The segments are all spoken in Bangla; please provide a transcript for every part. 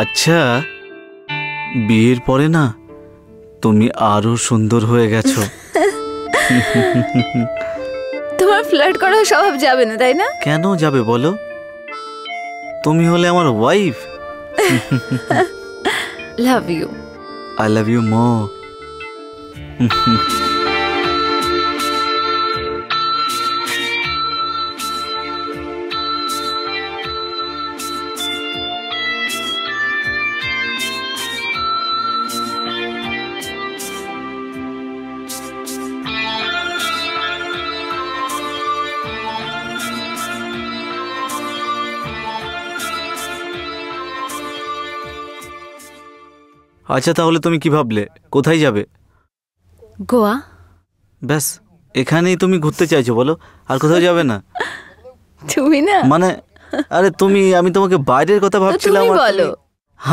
আচ্ছা, বিয়ের পরে না তুমি আরো সুন্দর হয়ে গেছো। তোমার ফ্লার্ট করার স্বভাব যাবে না, তাই না? কেন যাবে বলো? তুমি হলে আমার wife. Love you. I love you more. আচ্ছা, তাহলে তুমি কি ভাবলে? কোথায় যাবে? গোয়া। ব্যাস, এখানেই তুমি ঘুরতে চাইছো বলো? আর কোথাও যাবে না? তুমি না মানে আরে আমি তোমাকে বাইরের কথা ভাবছিলাম। তুমি বলো।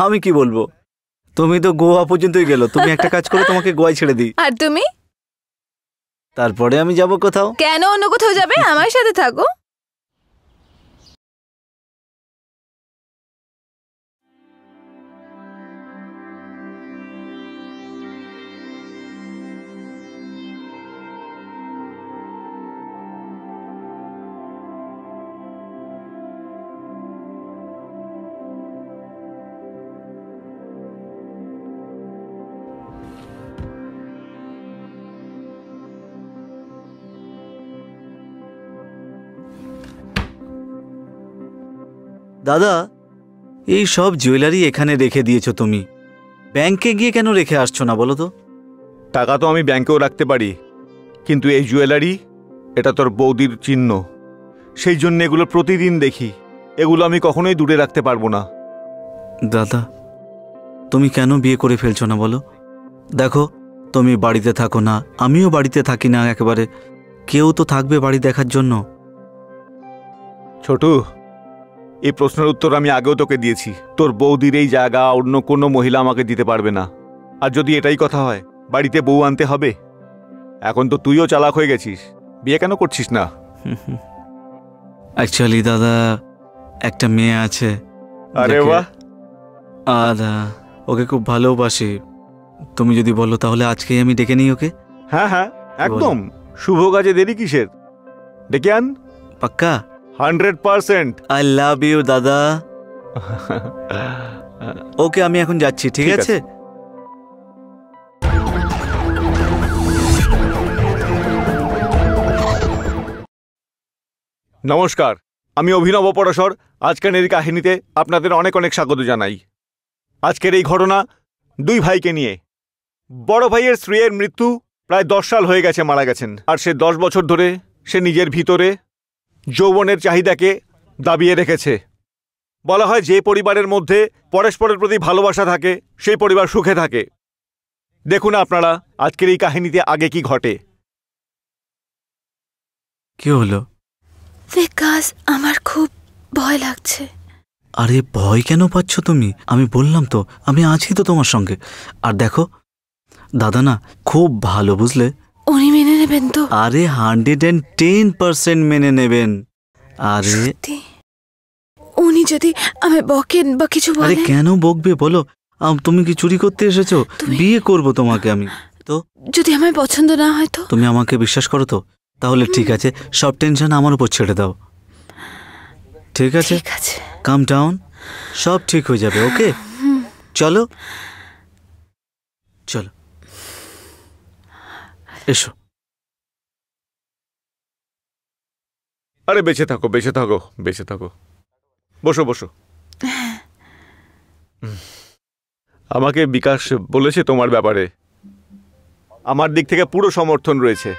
আমি কি বলবো? তুমি তো গোয়া পর্যন্তই গেলো। তুমি একটা কাজ করো, তোমাকে গোয়ায় ছেড়ে দিই। আর তুমি? তারপরে আমি যাব কোথাও। কেন অন্য কোথাও যাবে? আমার সাথে থাকো। দাদা, এই সব জুয়েলারি এখানে রেখে দিয়েছো তুমি, ব্যাংকে গিয়ে কেন রেখে আসছো না বলো তো? টাকা তো আমি ব্যাংকেও রাখতে পারি, কিন্তু এই জুয়েলারি, এটা তোর বৌদির চিহ্ন। সেই জন্য এগুলো প্রতিদিন দেখি। এগুলো আমি কখনোই দূরে রাখতে পারবো না। দাদা, তুমি কেন বিয়ে করে ফেলছো না বলো? দেখো, তুমি বাড়িতে থাকো না, আমিও বাড়িতে থাকি না একেবারে। কেউ তো থাকবে বাড়ি দেখার জন্য। ছোটু, এই প্রশ্নের উত্তর আমি আগেও তোকে দিয়েছি। তোর বৌদির এই জায়গা অন্য কোনো মহিলা আমাকে দিতে পারবে না। আর যদি এটাই কথা হয়, বাড়িতে বউ আনতে হবে। এখন তো তুইও চালাক হয়ে গেছিস, বিয়ে কেন করছিস না? অ্যাকচুয়ালি দাদা, একটা মেয়ে আছে। আরে বাহ! আর ওকে খুব ভালোবাসি। তুমি যদি বলো তাহলে আজকেই আমি ডেকে নিই ওকে। হ্যাঁ হ্যাঁ, একদম। শুভ কাজে দেরি কিসের? ডেকে আন। পাক্কা? 100%। আই লাভ ইউ দাদা। ওকে, আমি এখন যাচ্ছি। ঠিক আছে। নমস্কার, আমি অভিনব পরশর। আজকের এই কাহিনীতে আপনাদের অনেক অনেক স্বাগত জানাই। আজকের এই ঘটনা দুই ভাইকে নিয়ে। বড় ভাইয়ের স্ত্রীর মৃত্যু প্রায় 10 সাল হয়ে গেছে, মারা গেছেন। আর সে 10 বছর ধরে সে নিজের ভিতরে যৌবনের চাহিদাকে দাবিয়ে রেখেছে। বলা হয় যে পরিবারের মধ্যে পরস্পরের প্রতি ভালোবাসা থাকে সেই পরিবার সুখে থাকে। দেখুন আপনারা আজকের এই কাহিনীতে আগে কি ঘটে। কি হলো? বিকজ আমার খুব ভয় লাগছে। আরে ভয় কেন পাচ্ছ তুমি? আমি বললাম তো, আমি আছি তো তোমার সঙ্গে। আর দেখো দাদা না খুব ভালো, বুঝলে? উনি মেনে নেবেন তো? আরে 110% মেনে নেবেন। আরে উনি যদি আমি বকেন বা কিছু বলেন? আরে কেন বকবে বলো? তুমি কি চুরি করতে এসেছো? বিয়ে করব তোমাকে আমি। তো যদি আমার পছন্দ না হয় তো? তুমি আমাকে বিশ্বাস করো তো? তাহলে ঠিক আছে, সব টেনশন আমার উপর ছেড়ে দাও। ঠিক আছে, কাম ডাউন, সব ঠিক হয়ে যাবে। ওকে, চলো চলো, এসো। আরে বেঁচে থাকো, বেঁচে থাকো, বেঁচে থাকো। বসো বসো। আমাকে বিকাশ বলেছে তোমার ব্যাপারে। আমার দিক থেকে পুরো সমর্থন রয়েছে।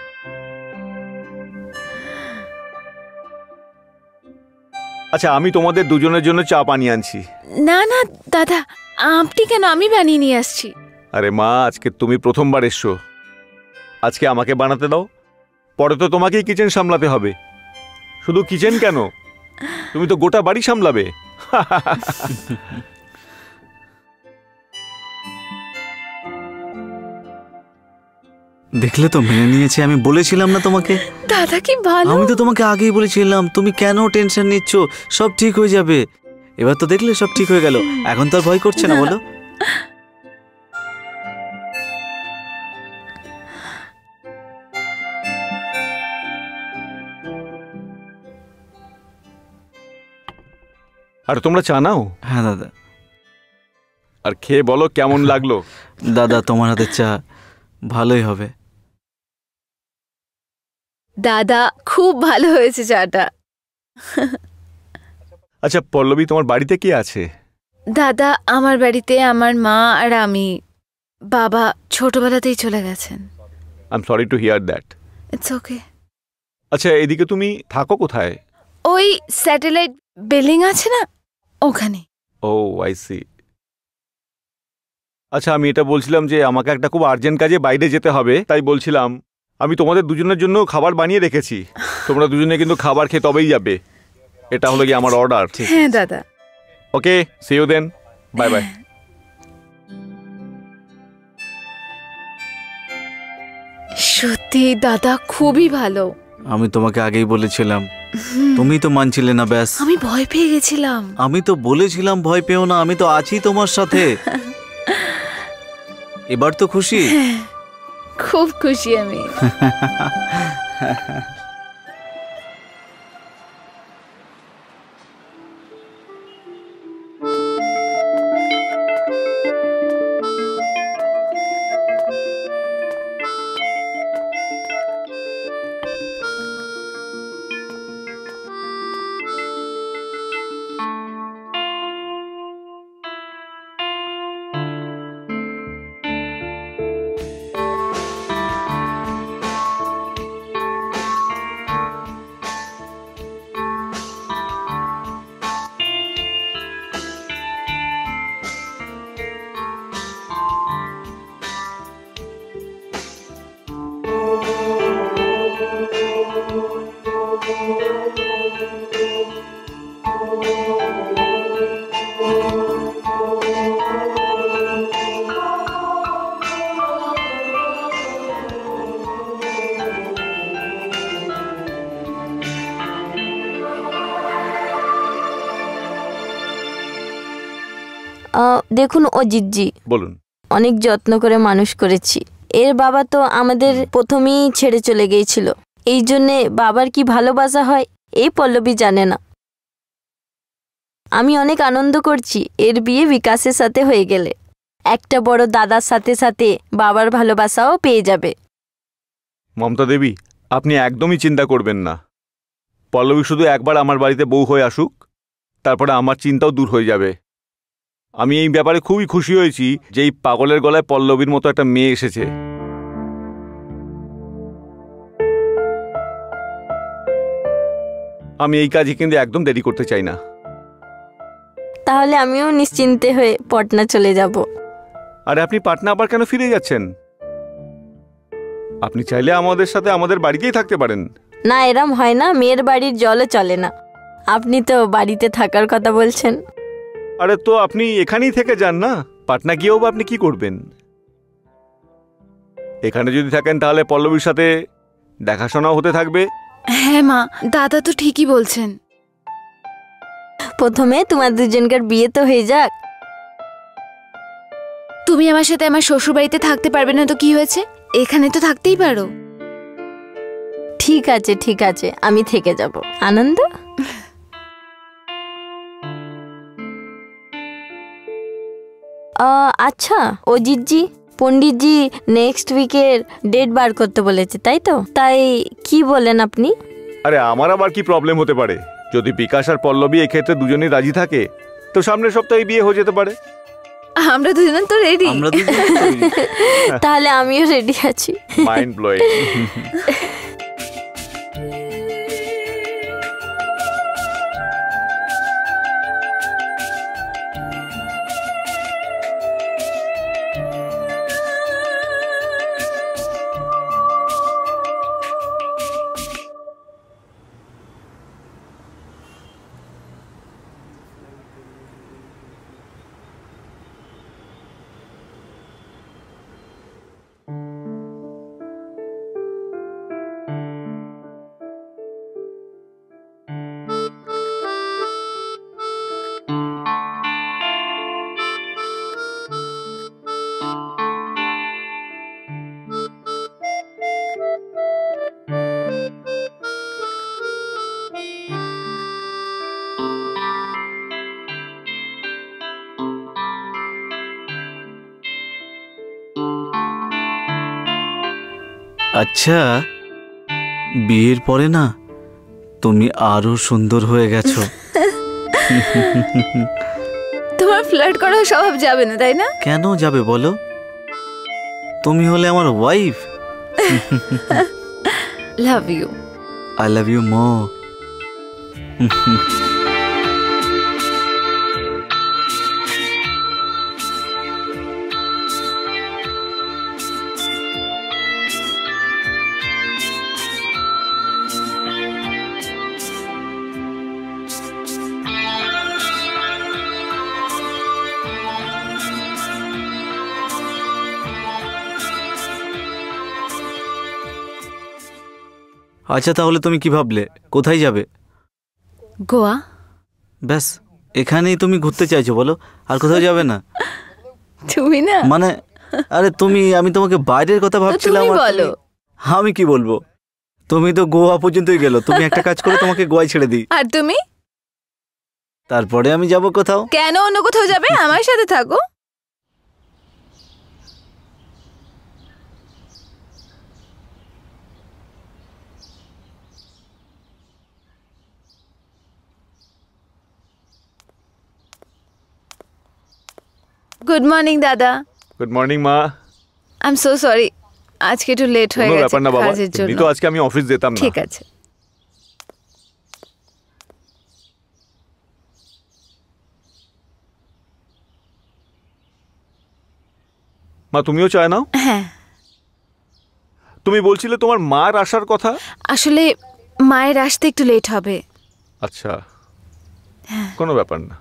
আচ্ছা, আমি তোমাদের দুজনের জন্য চা বানিয়ে আনছি। না না দাদা, আপনি কেন? আমি বানিয়ে নিয়ে আসছি। আরে মা, আজকে তুমি প্রথমবার এসছো, আজকে আমাকে বানাতে দাও। পরে তো তোমাকেই কিচেন সামলাতে হবে। শুধু কিচেন কেন, তুমি তো গোটা বাড়ি সামলাবে। দেখলে তো, মেনে নিয়েছে। আমি বলেছিলাম না তোমাকে? দাদা কি ভালো। আমি তো তোমাকে আগেই বলেছিলাম, তুমি কেন টেনশন নিচ্ছ? সব ঠিক হয়ে যাবে। এবার তো দেখলে সব ঠিক হয়ে গেল, এখন তো আর ভয় করছে না বলো? আর তোমরা চা নাও। হ্যাঁ দাদা। আর খেয়ে বলো কেমন লাগলো। দাদা তোমার হাতের চা ভালোই হবে। দাদা খুব ভালো হয়েছে চাটা। আচ্ছা পল্লবী, তোমার বাড়িতে কে আছে? দাদা আমার বাড়িতে আমার মা আর আমি। বাবা ছোটবেলাতেই চলে গেছেন। I am sorry to hear that. It's okay. আচ্ছা এদিকে তুমি থাকো কোথায়? ওই স্যাটেলাইট বিল্ডিং আছে না, ওখানে। ও আই সি। আচ্ছা আমি এটা বলছিলাম যে আমাকে একটা খুব আর্জেন্ট কাজে বাইরে যেতে হবে, তাই বলছিলাম আমি তোমাদের দুজনের জন্য খাবার বানিয়ে রেখেছি। তোমরা দুজনে কিন্তু খাবার খেয়ে তবেই যাবে। এটা হলো কি আমার অর্ডার। হ্যাঁ দাদা। Okay, see you then, bye bye. সত্যি দাদা খুবই ভালো। আমি তোমাকে আগেই বলেছিলাম, তুমি তো মানছিলে না। ব্যাস, আমি ভয় পেয়ে গেছিলাম। আমি তো বলেছিলাম ভয় পেও না, আমি তো আছি তোমার সাথে। এবার তো খুশি? খুব খুশি আমি। দেখুন অজিতজি, বলুন। অনেক যত্ন করে মানুষ করেছি। এর বাবা তো আমাদের প্রথমেই ছেড়ে চলে গিয়েছিল। এই জন্যে বাবার কি ভালোবাসা হয় এই পল্লবী জানে না। আমি অনেক আনন্দ করছি এর বিয়ে বিকাশের সাথে হয়ে গেলে। একটা বড় দাদার সাথে সাথে বাবার ভালোবাসাও পেয়ে যাবে। মমতা দেবী, আপনি একদমই চিন্তা করবেন না। পল্লবী শুধু একবার আমার বাড়িতে বউ হয়ে আসুক, তারপরে আমার চিন্তাও দূর হয়ে যাবে। আমি এই ব্যাপারে খুবই খুশি হয়েছি যে এই পাগলের গলায় পল্লবীর মতো একটা মেয়ে এসেছে। আমি এই কাজে কিন্তু একদম দেরি করতে চাই না। তাহলে আমিও নিশ্চিন্তে হয়ে পটনা চলে যাব। আরে আপনি পাটনা আবার কেন ফিরে যাচ্ছেন? আপনি চাইলে আমাদের সাথে আমাদের বাড়িতেই থাকতে পারেন। না, এরম হয় না, মেয়ের বাড়ির জলও চলে না। আপনি তো বাড়িতে থাকার কথা বলছেন। আরে তো আপনি এখানেই থেকে যান না, পাটনা গিয়েও বা আপনি কি করবেন? এখানে যদি থাকেন তাহলে পল্লবীর সাথে দেখাশোনাও হতে থাকবে। হ্যাঁ মা, দাদা তো ঠিকই বলছেন। প্রথমে তোমার দুজনকার বিয়ে তো হয়ে যাক। তুমি আমার সাথে আমার শ্বশুর বাড়িতে থাকতে পারবে না তো কি হয়েছে, এখানে তো থাকতেই পারো। ঠিক আছে ঠিক আছে, আমি থেকে যাব। আনন্দ। আচ্ছা অজিতজি, পণ্ডিতজি নেক্সট উইকের ডেট বার করতে বলেছে, তাই তো? তাই কি বলেন আপনি? আরে আমার আবার কি প্রবলেম হতে পারে? যদি বিকাশ আর পল্লবী এক্ষেত্রে দুজনেই রাজি থাকে তো সামনের সপ্তাহে বিয়ে হয়ে যেতে পারে। আমরা দুজন তো রেডি। আমরা দুজন তাহলে আমিও রেডি আছি। Mind blowing. আচ্ছা, বিয়ের পরে না তুমি আরো সুন্দর হয়ে গেছো। তোমার ফ্লার্ট করার স্বভাব যাবে না, তাই না? কেন যাবে বলো? তুমি হলে আমার wife. Love you. I love you more. আচ্ছা, তাহলে তুমি কি ভাবলে? কোথায় যাবে? গোয়া। ব্যাস, এখানেই তুমি ঘুরতে চাইছো বলো? আর কোথাও যাবে না? তুমি না মানে আরে আমি তোমাকে বাইরের কথা ভাবছিলাম। তুমি আর বলো। আমি কি বলবো? তুমি তো গোয়া পর্যন্তই গেলো। তুমি একটা কাজ করো, তোমাকে গোয়ায় ছেড়ে দিই। আর তুমি? তারপরে আমি যাব কোথাও। কেন অন্য কোথাও যাবে? আমার সাথে থাকো। গুড মর্নিং দাদা। গুড মর্নিং মা। আই এম সো সরি, আজকে একটু লেট হয়ে কোনো গেছে ব্যাপার না বাবা, কাজের জন্য। এমনি তো আজকে আমি অফিস যেতাম না। ঠিক আছে। মা তুমিও চায় নাও? হ্যাঁ, তুমি বলছিলে তোমার মার আসার কথা। আসলে মায়ের আসতে একটু লেট হবে। আচ্ছা, কোনো ব্যাপার না।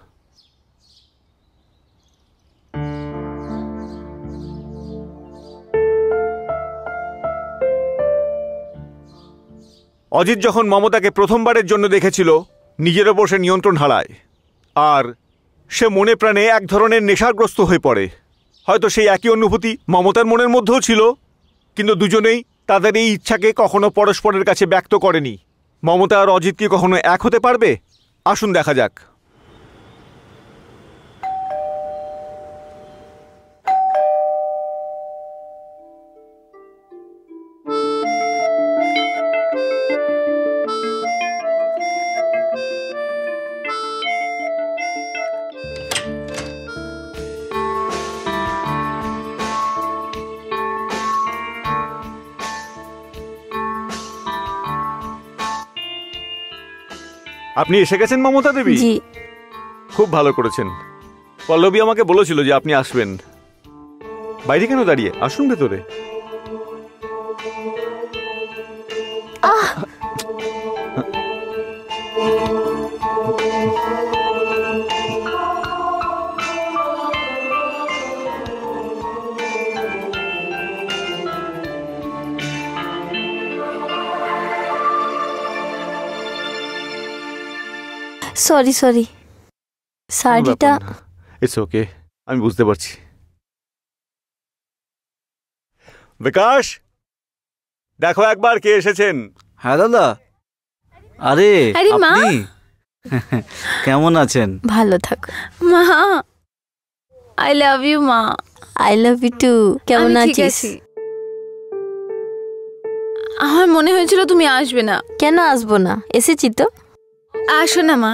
অজিত যখন মমতাকে প্রথমবারের জন্য দেখেছিল, নিজের ওপর সে নিয়ন্ত্রণ হারায় আর সে মনে প্রাণে এক ধরনের নেশাগ্রস্ত হয়ে পড়ে। হয়তো সেই একই অনুভূতি মমতার মনের মধ্যেও ছিল, কিন্তু দুজনেই তাদের এই ইচ্ছাকে কখনো পরস্পরের কাছে ব্যক্ত করেনি। মমতা আর অজিত কি কখনো এক হতে পারবে? আসুন দেখা যাক। আপনি এসে গেছেন মমতা দেবী? জি। খুব ভালো করেছেন। পল্লবী আমাকে বলেছিল যে আপনি আসবেন। বাইরে কেন দাঁড়িয়ে? আসুন ভেতরে। সরি সরি, শাড়িটা। ইটস ওকে, আমি বুঝতে পারছি। বিকাশ, দেখো একবার কে এসেছেন। হ্যাঁ দাদা। আরে আরে মা। আপনি কেমন আছেন? ভালো থাকো। মা, আই লাভ ইউ মা। I love you too. কেমন আমি ঠিক আছিস? আছি। আমার মনে হয়েছিল তুমি আসবে না। কেন আসবো না, এসেছি তো। আসো না মা।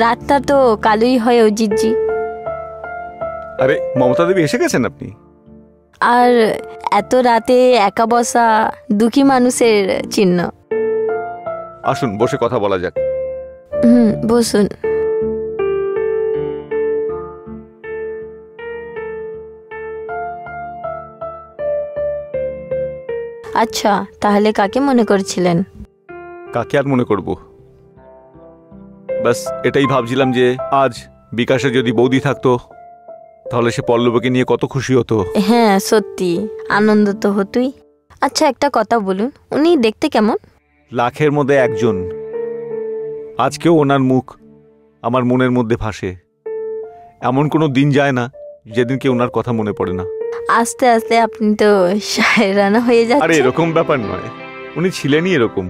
রাতটা তো কালোই হয় অজিতজি। আরে মমতা দেবী এসে গেছেন আপনি? আর এত রাতে একা বসা দুঃখী মানুষের চিহ্ন। আসুন বসে কথা বলা যাক। বসুন। আচ্ছা, তাহলে কাকে মনে করছিলেন? কাকে আর মনে করব, বাস এটাই ভাবছিলাম যে আজ বিকাশে যদি বৌদি থাকতো তাহলে সে পল্লবকে নিয়ে কত খুশি হতো। হ্যাঁ সত্যি, আনন্দ তো হতোই। আচ্ছা একটা কথা বলুন, উনি দেখতে কেমন? লাখের মধ্যে একজন। আজকেও ওনার মুখ আমার মনের মধ্যে ভাসে। এমন কোনো দিন যায় না যেদিনকে ওনার কথা মনে পড়ে না। আস্তে আস্তে আপনি তো শায়রানা হয়ে আরে যাচ্ছেন। এরকম ব্যাপার নয়, উনি ছিলেনই এরকম।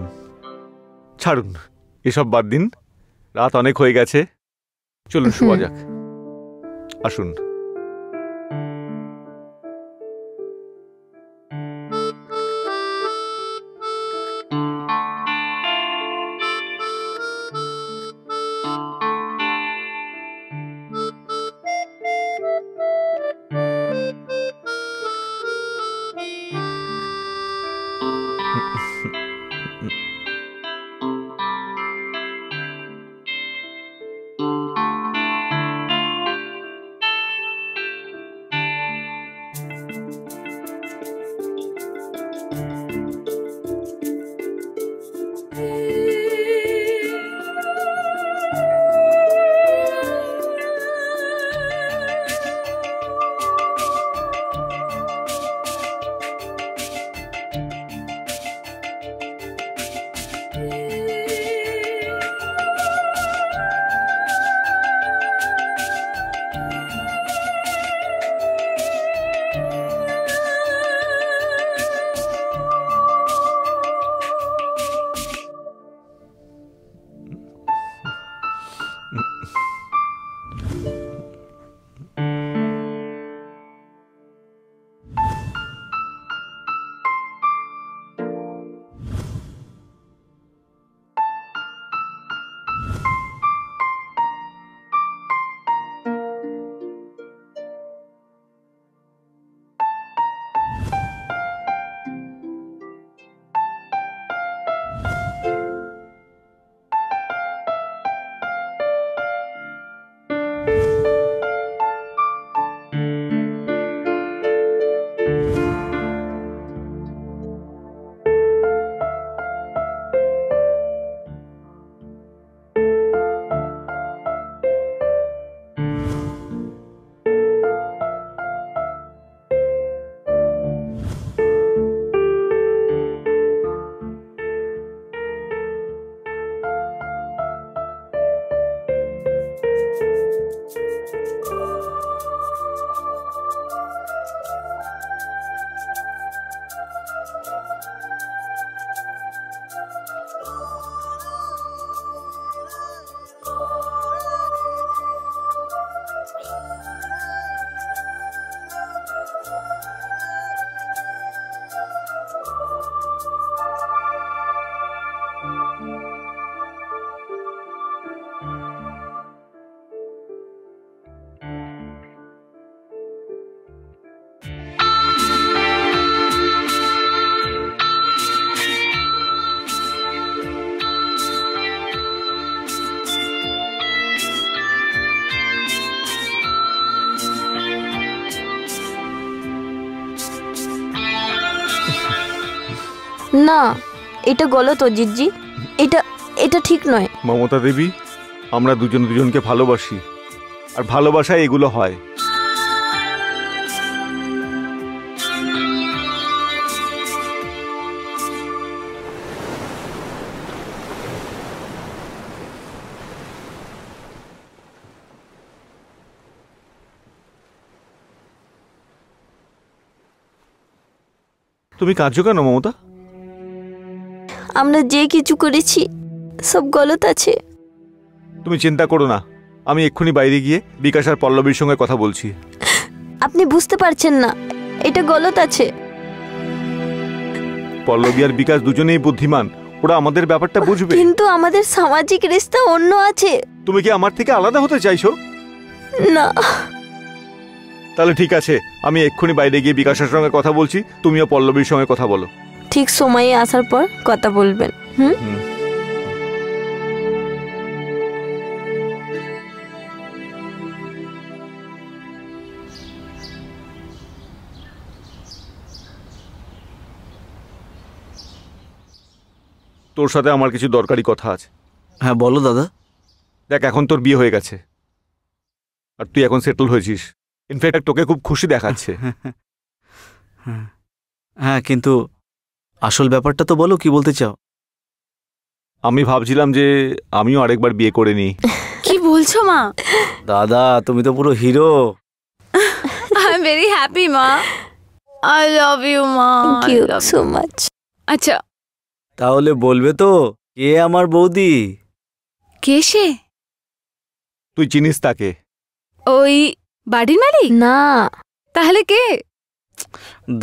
ছাড়ুন, এসব বাদ দিন, রাত অনেক হয়ে গেছে, চলুন শোয়া যাক। আসুন। না, এটা গলত অজিতজি, এটা এটা ঠিক নয়। মমতা দেবী, আমরা দুজন দুজনকে ভালোবাসি, আর ভালোবাসায় এগুলো হয়। তুমি কাঁদছো কেন মমতা? আমরা যে কিছু করেছি সব গলত আছে। তুমি চিন্তা করো না, আমি এক্ষুনি বাইরে গিয়ে বিকাশ আর পল্লবীর সঙ্গে কথা বলছি। আপনি বুঝতে পারছেন না, এটা গলত আছে। পল্লবী আর বিকাশ দুজনেই বুদ্ধিমান, ওরা আমাদের ব্যাপারটা বুঝবে। কিন্তু আমাদের সামাজিক রিস্তা অন্য আছে। তুমি কি আমার থেকে আলাদা হতে চাইছো? না। তাহলে ঠিক আছে, আমি এক্ষুনি বাইরে গিয়ে বিকাশের সঙ্গে কথা বলছি, তুমিও পল্লবীর সঙ্গে কথা বলো। ঠিক সময়ে আসার পর কথা বলবেন। হুম। তোর সাথে আমার কিছু দরকারি কথা আছে। হ্যাঁ বলো দাদা। দেখ, এখন তোর বিয়ে হয়ে গেছে আর তুই এখন সেটেল হয়েছিস, ইনফ্যাক্ট তোকে খুব খুশি দেখাচ্ছে। হ্যাঁ, কিন্তু আসল ব্যাপারটা তো বলো, কি বলতে চাও? আমি ভাবছিলাম যে আমিও আরেকবার বিয়ে করে নিই। কি বলছো মা? দাদা তুমি তো পুরো hero. I am very happy মা। আই লাভ ইউ মা। Thank you so much. আচ্ছা তাহলে বলবে তো কে আমার বৌদি? কে সে? তুই চিনিস তাকে? ওই বাড়ির মালিক? না, তাহলে কে?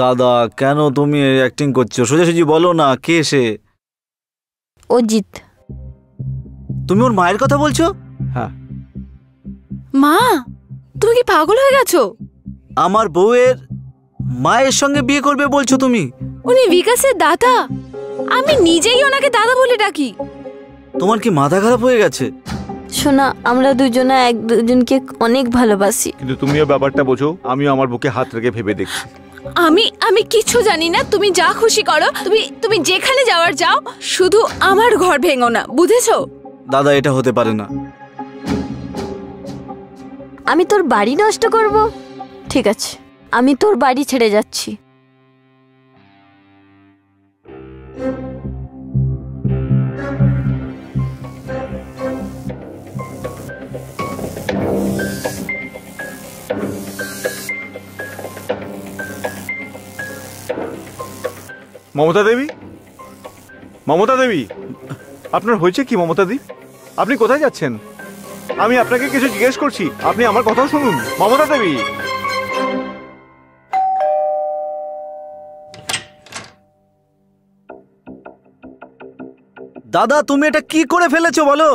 দাদা কেন তুমি অ্যাক্টিং করছো? সোজাসুজি বলো না কে সে। অজিত। তুমি ওর মায়ের কথা বলছো? হ্যাঁ। মা তুমি কি পাগল হয়ে গেছো? আমার বউয়ের মায়ের সঙ্গে বিয়ে করবে বলছো তুমি? উনি বিকাশের দাদা। আমি নিজেই ওনাকে দাদা বলে ডাকি। তোমার কি মাথা খারাপ হয়ে গেছে? শোনা, আমরা দুজনে এক দুজনকে অনেক ভালোবাসি। কিন্তু তুমিও ব্যাপারটা বোঝো, আমিও আমার বুকে হাত রেখে ভেবে দেখছি। আমি কিছু জানি না। তুমি যা খুশি করো। তুমি যেখানে যাওয়ার যাও, শুধু আমার ঘর ভেঙো না, বুঝেছো? দাদা এটা হতে পারে না। আমি তোর বাড়ি নষ্ট করব? ঠিক আছে, আমি তোর বাড়ি ছেড়ে যাচ্ছি। মমতা দেবী, মমতা দেবী, আপনার হয়েছে কি? মমতা দি, আপনি কোথায় যাচ্ছেন? আমি আপনাকে কিছু জিজ্ঞেস করছি, আপনি আমার কথাও শুনুন। মমতা দেবী, দাদা তুমি এটা কি করে ফেলেছো বলো?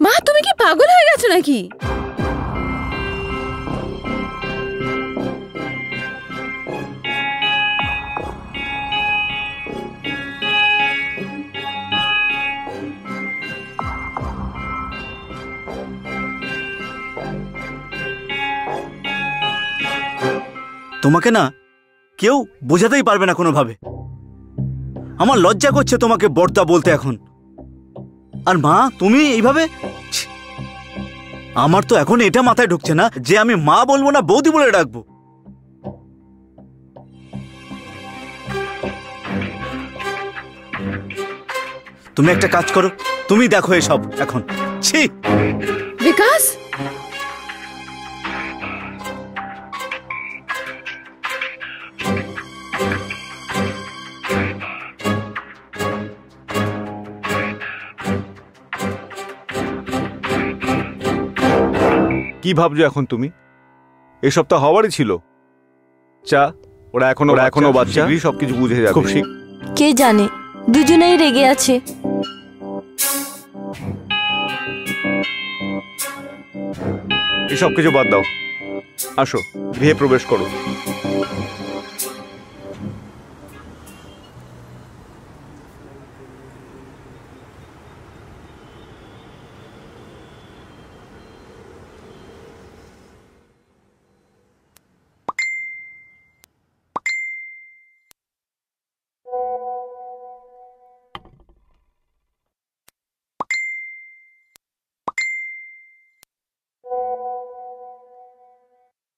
মা তুমি কি পাগল হয়ে গেছো নাকি? তোমাকে না কেউ বোঝাতেই পারবে না কোনোভাবে। আমার লজ্জা করছে তোমাকে বর্দা বলতে এখন। আর মা তুমি এইভাবে, ছি! আমার তো এখন এটা মাথায় ঢুকছে না যে আমি মা বলবো না বৌদি বলে ডাকবো। তুমি একটা কাজ করো, তুমি দেখো এসব এখন। ছি! বিকাশ, কি ভাবছো এখন তুমি? এসব তো হওয়ারই ছিল। চা, ওরা এখনো বাচ্চা, সবকিছু বুঝে যাবে খুব শীঘ্র। কে জানে, দুজনেই রেগে আছে। এসব কিছু বাদ দাও, আসো গৃহে প্রবেশ করো।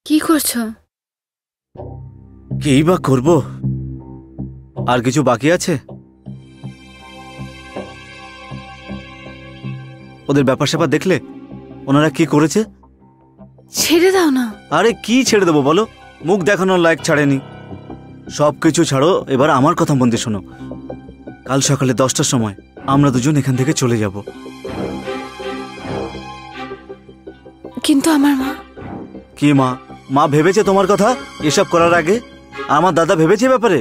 কি করছো? কি বা করব? আর কিছু বাকি আছে? ওদের ব্যাপার স্যাপার দেখলে ওনারা কি করেছে? ছেড়ে দাও না। আরে কি ছেড়ে দেবো বলো? মুখ দেখানোর লায়ক ছাড়েনি। সব কিছু ছাড়ো, এবার আমার কথা মন দিয়ে শোনো। কাল সকালে 10টার সময় আমরা দুজন এখান থেকে চলে যাব। কিন্তু আমার মা। কি মা? মা ভেবেছে তোমার কথা এসব করার আগে? আমার দাদা ভেবেছে ব্যাপারে?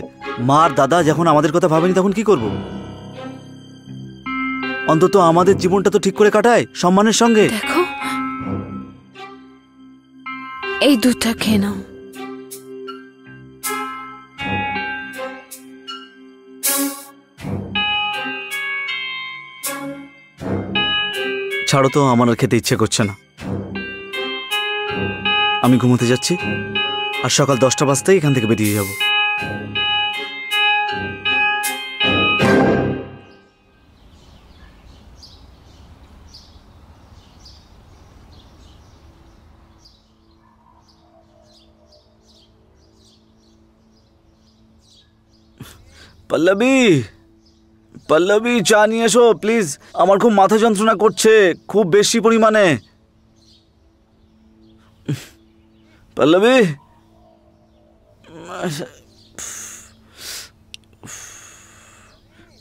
মা আর দাদা যখন আমাদের কথা ভাবেনি তখন কি করব? অন্তত আমাদের জীবনটা তো ঠিক করে কাটায় সম্মানের সঙ্গে। দেখো, এই দুধটা খেয়ে নাও। ছাড়ো তো, আমার আর খেতে ইচ্ছে করছে না। আমি ঘুমোতে যাচ্ছি, আর সকাল 10টা বাজতেই এখান থেকে বেরিয়ে যাব। পল্লবী, পল্লবী চা নিয়ে এসো প্লিজ, আমার খুব মাথা যন্ত্রণা করছে, খুব বেশি পরিমাণে। পল্লবী,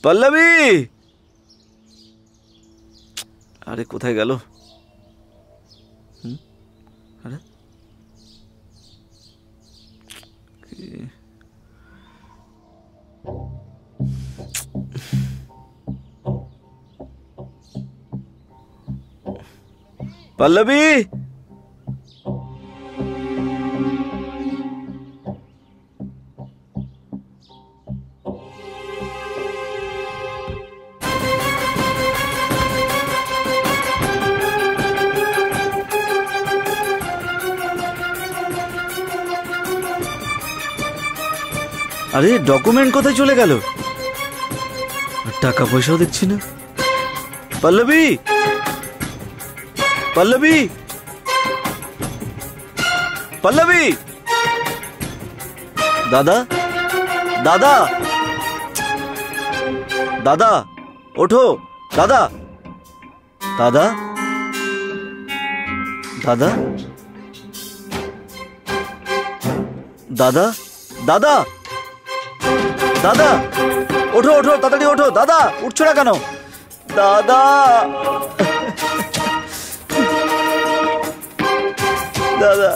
পল্লবী, আরে কোথায় গেল? আরে পল্লবী, আরে ডকুমেন্ট কোথায় চলে গেল? টাকা পয়সাও দেখছি না। পল্লবী, পল্লবী, পল্লবী, দাদা, দাদা, দাদা, ওঠো দাদা, দাদা, দাদা, দাদা, দাদা, দাদা, ওঠো ওঠো, তাড়াতাড়ি ওঠো দাদা, উঠছো না কেন? দাদা, দাদা,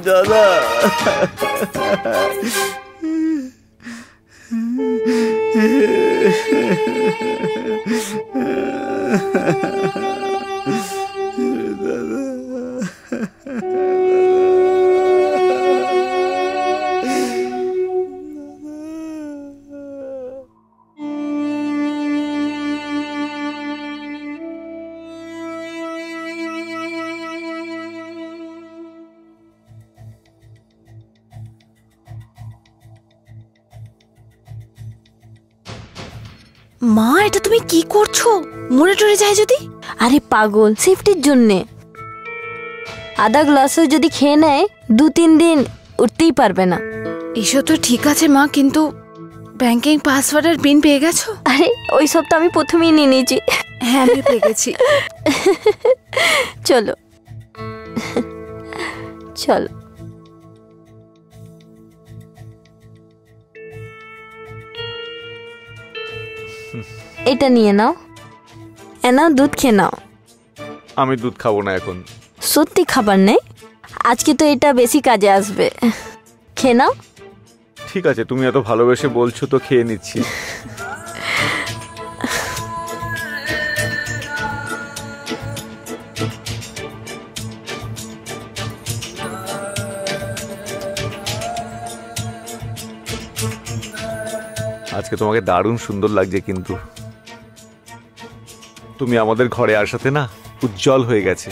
দাদা, মা, এটা তুমি কি করছো? মরে টরে যায় যদি? আরে পাগল, সেফটির জন্যে। আধা গ্লাসও যদি খেয়ে নেয় 2-3 দিন উঠতেই পারবে না। এসব তো ঠিক আছে মা, কিন্তু ব্যাংকিং পাসওয়ার্ড আর পিন পেয়ে গেছো? আরে ওই সব তো আমি প্রথমেই নিয়ে নিয়েছি। হ্যাঁ, আমি পেয়ে গেছি। চলো চলো। এটা নিয়ে নাও, নাও দুধ খেয়ে নাও। আমি দুধ খাবো না এখন। সত্যি খাবার নেই? আজকে তো এটা বেশি কাজে আসবে, খেয়ে নাও। ঠিক আছে, তুমি এত ভালোবেসে বলছো তো খেয়ে নিচ্ছি। আজকে তোমাকে দারুণ সুন্দর লাগছে, কিন্তু তুমি আমাদের ঘরে আসাতে না উজ্জ্বল হয়ে গেছে।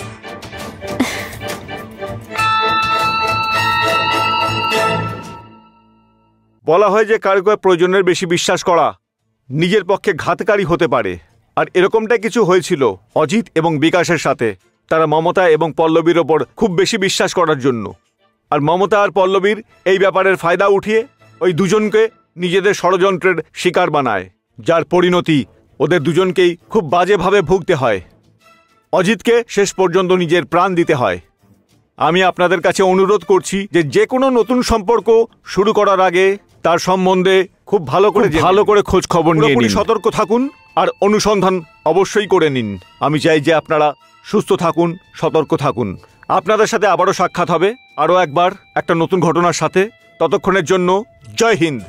বলা হয় যে কারো প্রয়োজনের বেশি বিশ্বাস করা নিজের পক্ষে ঘাতকারী হতে পারে, আর এরকমটাই কিছু হয়েছিল অজিত এবং বিকাশের সাথে। তারা মমতা এবং পল্লবীর ওপর খুব বেশি বিশ্বাস করার জন্য, আর মমতা আর পল্লবীর এই ব্যাপারের ফায়দা উঠিয়ে ওই দুজনকে নিজেদের ষড়যন্ত্রের শিকার বানায়, যার পরিণতি ওদের দুজনকেই খুব বাজেভাবে ভুগতে হয়। অজিতকে শেষ পর্যন্ত নিজের প্রাণ দিতে হয়। আমি আপনাদের কাছে অনুরোধ করছি যে কোনো নতুন সম্পর্ক শুরু করার আগে তার সম্বন্ধে খুব ভালো করে খোঁজ খবর নিয়ে নিন, সতর্ক থাকুন আর অনুসন্ধান অবশ্যই করে নিন। আমি চাই যে আপনারা সুস্থ থাকুন, সতর্ক থাকুন। আপনাদের সাথে আবারও সাক্ষাৎ হবে আরও একবার একটা নতুন ঘটনার সাথে। ততক্ষণের জন্য জয় হিন্দ।